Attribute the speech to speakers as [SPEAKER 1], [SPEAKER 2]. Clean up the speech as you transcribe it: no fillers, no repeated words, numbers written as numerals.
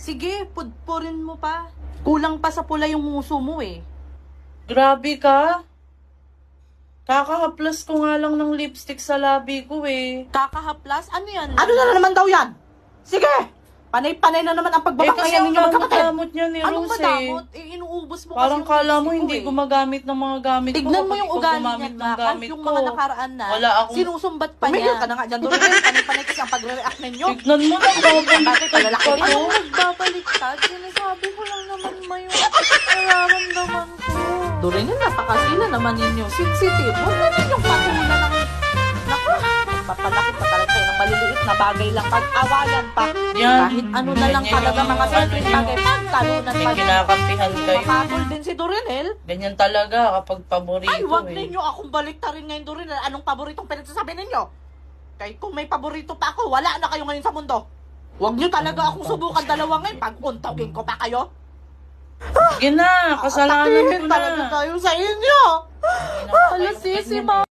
[SPEAKER 1] Sige, pudpurin mo pa. Kulang pa sa pula yung nguso mo eh.
[SPEAKER 2] Grabe ka. Kakahaplas ko nga lang ng lipstick sa labi ko eh.
[SPEAKER 1] Kakahaplas? Ano yan?
[SPEAKER 3] Ano na naman daw yan? Sige! Panay-panay na naman ang
[SPEAKER 2] Eh
[SPEAKER 3] pagbabak
[SPEAKER 2] kasi
[SPEAKER 3] ngayon
[SPEAKER 2] ang
[SPEAKER 3] ninyo magkapatid.
[SPEAKER 2] damot niya ni
[SPEAKER 1] Anong
[SPEAKER 2] Rose
[SPEAKER 1] madamot?
[SPEAKER 2] eh.
[SPEAKER 1] Inuubos mo
[SPEAKER 2] Parang
[SPEAKER 1] kasi
[SPEAKER 2] kala mo
[SPEAKER 1] lipstick
[SPEAKER 2] hindi
[SPEAKER 1] ko eh.
[SPEAKER 2] gumagamit ng mga gamit ko.
[SPEAKER 1] Tignan mo
[SPEAKER 2] Kapag
[SPEAKER 1] yung
[SPEAKER 2] ikaw
[SPEAKER 1] ugali
[SPEAKER 2] gumamit
[SPEAKER 1] niyan
[SPEAKER 2] ng
[SPEAKER 1] na kahit
[SPEAKER 2] gamit
[SPEAKER 1] yung
[SPEAKER 2] ko.
[SPEAKER 1] mga nakaraan na,
[SPEAKER 2] Wala akong...
[SPEAKER 1] sinusumbat pa
[SPEAKER 3] Tumigil
[SPEAKER 1] niya.
[SPEAKER 3] ka na nga dyan, Doreen. Panay-panay kasi ang pagre-react ninyo.
[SPEAKER 2] Tignan mo na, babalik ka
[SPEAKER 3] Lalaki
[SPEAKER 2] to.
[SPEAKER 3] din.
[SPEAKER 1] Anong nagbabaliktad? Sinasabi ko lang naman yung nararamdaman ko. Doreen, napakasila naman ninyo. Sensitive. Huwag na ninyong patulan ng... Naku, papalaki pa talaga kayo ng maliliit na bagay lang. Pag-awayan pa.
[SPEAKER 2] Yan.
[SPEAKER 1] Kahit ano na lang
[SPEAKER 2] Ganyan
[SPEAKER 1] talaga
[SPEAKER 2] yung
[SPEAKER 1] mga
[SPEAKER 2] ano
[SPEAKER 1] simpleng
[SPEAKER 2] niyo.
[SPEAKER 1] bagay. Pagtalunan
[SPEAKER 2] May
[SPEAKER 1] pa.
[SPEAKER 2] kinakampihan kayo.
[SPEAKER 1] Makapul din si Dorinel.
[SPEAKER 2] Ganyan talaga kapag paborito
[SPEAKER 1] Ay, wag
[SPEAKER 2] eh.
[SPEAKER 1] ninyo akong baliktarin ngayon, Dorinel. Anong paboritong pinagsasabi ninyo? Kahit kung may paborito pa ako, wala na kayo ngayon sa mundo. Huwag nyo talaga akong subukan dalawa ngayon. Pag-untawin ko pa kayo.
[SPEAKER 2] Sige na, kasalanan ko
[SPEAKER 1] Atakihin talaga
[SPEAKER 2] na.
[SPEAKER 1] tayo sa inyo. Alas, sisi, ma.